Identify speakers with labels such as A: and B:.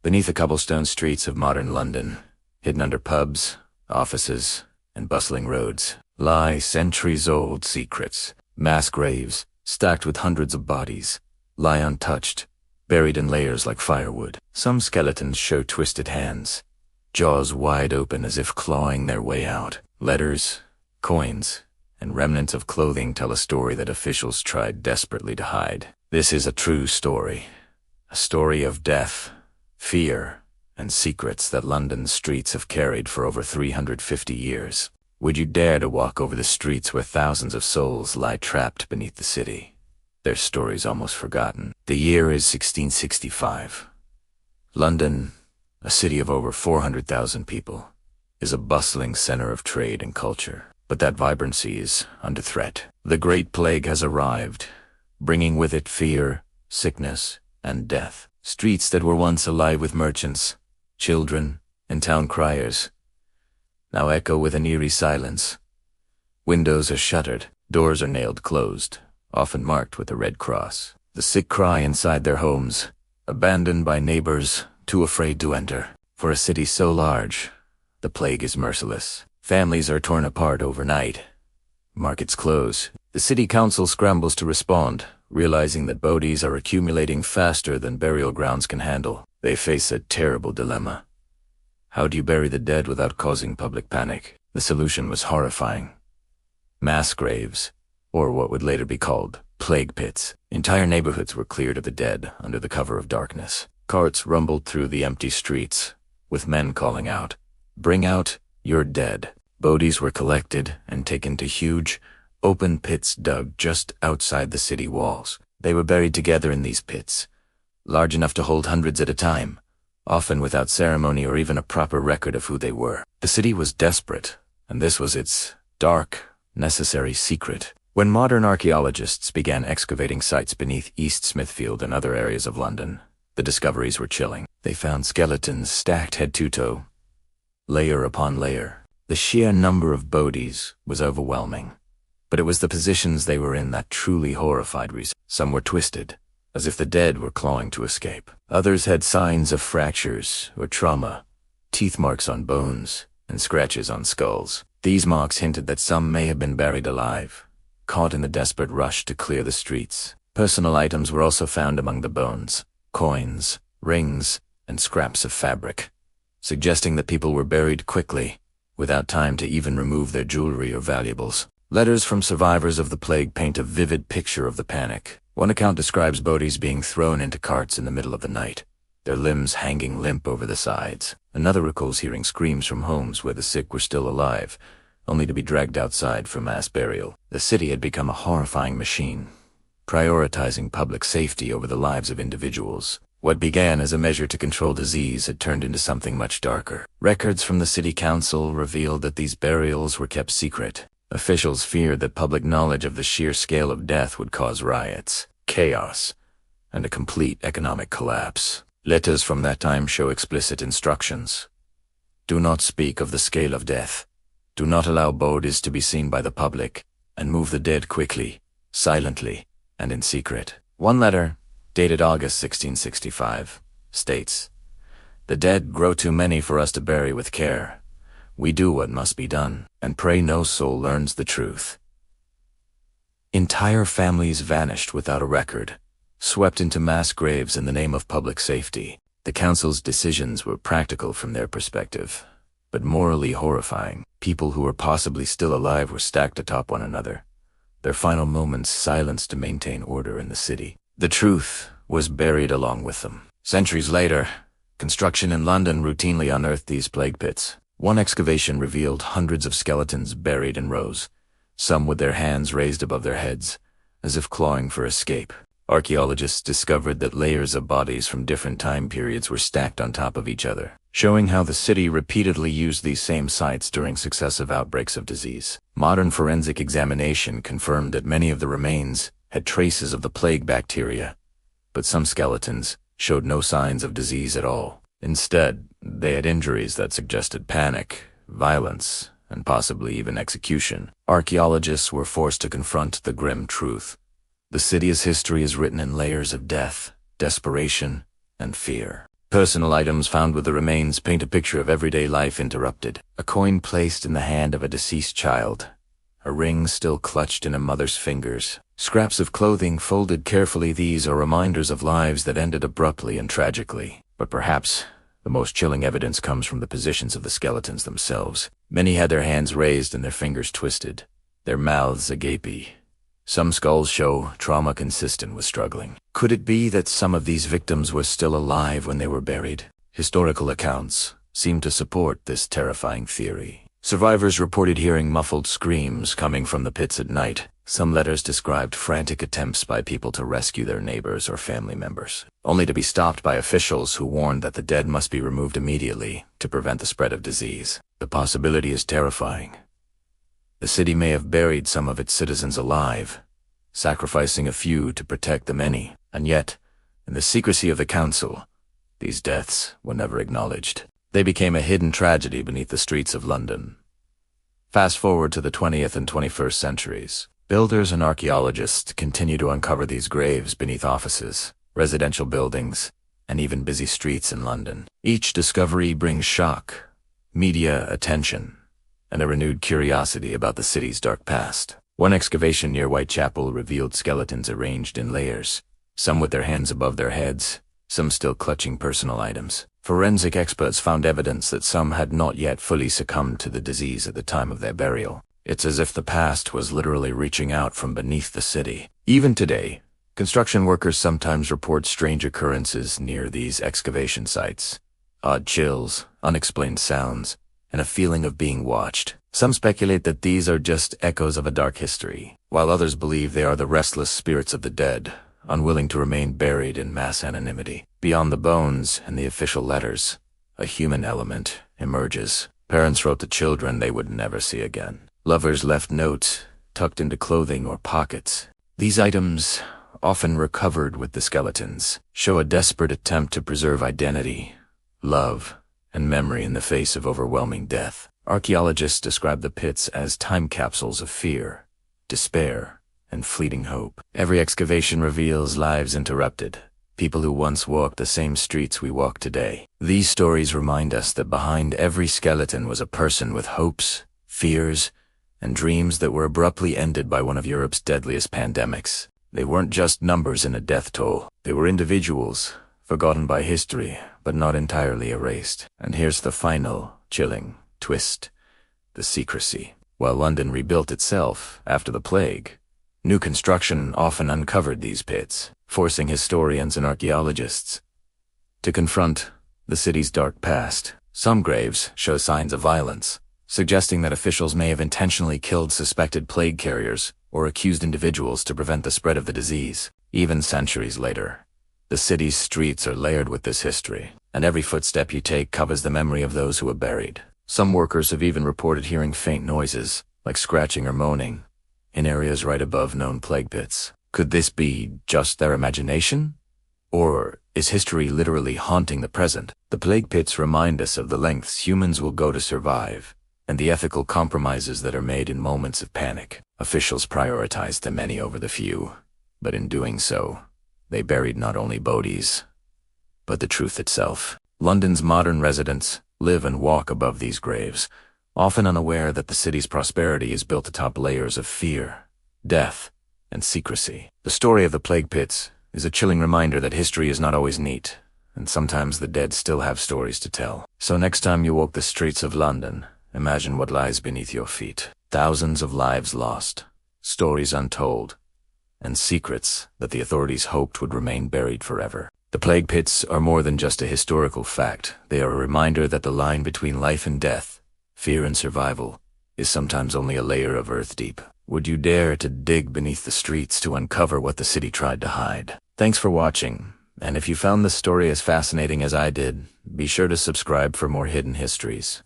A: Beneath the cobblestone streets of modern London, hidden under pubs, offices, and bustling roads, lie centuries-old secrets. Mass graves, stacked with hundreds of bodies, lie untouched, buried in layers like firewood. Some skeletons show twisted hands, jaws wide open as if clawing their way out. Letters, coins, and remnants of clothing tell a story that officials tried desperately to hide. This is a true story. A story of death, fear, and secrets that London's streets have carried for over 350 years. Would you dare to walk over the streets where thousands of souls lie trapped beneath the city, their stories almost forgotten? The year is 1665. London, a city of over 400,000 people, is a bustling center of trade and culture. But that vibrancy is under threat. The Great Plague has arrived, bringing with it fear, sickness, and death. Streets that were once alive with merchants, children, and town criers now echo with an eerie silence. Windows are shuttered, doors are nailed closed, often marked with a red cross. The sick cry inside their homes, abandoned by neighbors, too afraid to enter. For a city so large, the plague is merciless. Families are torn apart overnight. Markets close. The city council scrambles to respond, realizing that bodies are accumulating faster than burial grounds can handle. They face a terrible dilemma. How do you bury the dead without causing public panic? The solution was horrifying. Mass graves, or what would later be called plague pits. Entire neighborhoods were cleared of the dead under the cover of darkness. Carts rumbled through the empty streets, with men calling out, "Bring out your dead." Bodies were collected and taken to huge, open pits dug just outside the city walls. They were buried together in these pits, large enough to hold hundreds at a time, often without ceremony or even a proper record of who they were. The city was desperate, and this was its dark, necessary secret. When modern archaeologists began excavating sites beneath East Smithfield and other areas of London, the discoveries were chilling. They found skeletons stacked head to toe, layer upon layer. The sheer number of bodies was overwhelming, but it was the positions they were in that truly horrified reason. Some were twisted, as if the dead were clawing to escape. Others had signs of fractures or trauma, teeth marks on bones, and scratches on skulls. These marks hinted that some may have been buried alive, caught in the desperate rush to clear the streets. Personal items were also found among the bones: coins, rings, and scraps of fabric, suggesting that people were buried quickly, without time to even remove their jewelry or valuables. Letters from survivors of the plague paint a vivid picture of the panic. One account describes bodies being thrown into carts in the middle of the night, their limbs hanging limp over the sides. Another recalls hearing screams from homes where the sick were still alive, only to be dragged outside for mass burial. The city had become a horrifying machine, prioritizing public safety over the lives of individuals. What began as a measure to control disease had turned into something much darker. Records from the city council revealed that these burials were kept secret. Officials feared that public knowledge of the sheer scale of death would cause riots, chaos, and a complete economic collapse. Letters from that time show explicit instructions. Do not speak of the scale of death. Do not allow bodies to be seen by the public, and move the dead quickly, silently, and in secret. One letter, dated August 1665, states, "The dead grow too many for us to bury with care. We do what must be done, and pray no soul learns the truth." Entire families vanished without a record, swept into mass graves in the name of public safety. The council's decisions were practical from their perspective, but morally horrifying. People who were possibly still alive were stacked atop one another, their final moments silenced to maintain order in the city. The truth was buried along with them. Centuries later, construction in London routinely unearthed these plague pits. One excavation revealed hundreds of skeletons buried in rows, some with their hands raised above their heads, as if clawing for escape. Archaeologists discovered that layers of bodies from different time periods were stacked on top of each other, showing how the city repeatedly used these same sites during successive outbreaks of disease. Modern forensic examination confirmed that many of the remains had traces of the plague bacteria, but some skeletons showed no signs of disease at all. Instead, they had injuries that suggested panic, violence, and possibly even execution. Archaeologists were forced to confront the grim truth. The city's history is written in layers of death, desperation, and fear. Personal items found with the remains paint a picture of everyday life interrupted. A coin placed in the hand of a deceased child. A ring still clutched in a mother's fingers. Scraps of clothing folded carefully. These are reminders of lives that ended abruptly and tragically. But perhaps the most chilling evidence comes from the positions of the skeletons themselves. Many had their hands raised and their fingers twisted, their mouths agape. Some skulls show trauma consistent with struggling. Could it be that some of these victims were still alive when they were buried? Historical accounts seem to support this terrifying theory. Survivors reported hearing muffled screams coming from the pits at night. Some letters described frantic attempts by people to rescue their neighbors or family members, only to be stopped by officials who warned that the dead must be removed immediately to prevent the spread of disease. The possibility is terrifying. The city may have buried some of its citizens alive, sacrificing a few to protect the many, and yet, in the secrecy of the council, these deaths were never acknowledged. They became a hidden tragedy beneath the streets of London. Fast forward to the 20th and 21st centuries. Builders and archaeologists continue to uncover these graves beneath offices, residential buildings, and even busy streets in London. Each discovery brings shock, media attention, and a renewed curiosity about the city's dark past. One excavation near Whitechapel revealed skeletons arranged in layers, some with their hands above their heads, some still clutching personal items. Forensic experts found evidence that some had not yet fully succumbed to the disease at the time of their burial. It's as if the past was literally reaching out from beneath the city. Even today, construction workers sometimes report strange occurrences near these excavation sites. Odd chills, unexplained sounds, and a feeling of being watched. Some speculate that these are just echoes of a dark history, while others believe they are the restless spirits of the dead, unwilling to remain buried in mass anonymity. Beyond the bones and the official letters, a human element emerges. Parents wrote to children they would never see again. Lovers left notes tucked into clothing or pockets. These items, often recovered with the skeletons, show a desperate attempt to preserve identity, love, and memory in the face of overwhelming death. Archaeologists describe the pits as time capsules of fear, despair, and fleeting hope. Every excavation reveals lives interrupted, people who once walked the same streets we walk today. These stories remind us that behind every skeleton was a person with hopes, fears, and dreams that were abruptly ended by one of Europe's deadliest pandemics. They weren't just numbers in a death toll. They were individuals, forgotten by history, but not entirely erased. And here's the final, chilling twist: the secrecy. While London rebuilt itself after the plague, new construction often uncovered these pits, forcing historians and archaeologists to confront the city's dark past. Some graves show signs of violence, suggesting that officials may have intentionally killed suspected plague carriers or accused individuals to prevent the spread of the disease. Even centuries later, the city's streets are layered with this history, and every footstep you take covers the memory of those who were buried. Some workers have even reported hearing faint noises, like scratching or moaning, in areas right above known plague pits. Could this be just their imagination? Or is history literally haunting the present? The plague pits remind us of the lengths humans will go to survive, and the ethical compromises that are made in moments of panic. Officials prioritized the many over the few, but in doing so, they buried not only bodies, but the truth itself. London's modern residents live and walk above these graves, often unaware that the city's prosperity is built atop layers of fear, death, and secrecy. The story of the plague pits is a chilling reminder that history is not always neat, and sometimes the dead still have stories to tell. So next time you walk the streets of London, imagine what lies beneath your feet. Thousands of lives lost, stories untold, and secrets that the authorities hoped would remain buried forever. The plague pits are more than just a historical fact. They are a reminder that the line between life and death, fear and survival, is sometimes only a layer of earth deep. Would you dare to dig beneath the streets to uncover what the city tried to hide? Thanks for watching, and if you found this story as fascinating as I did, be sure to subscribe for more hidden histories.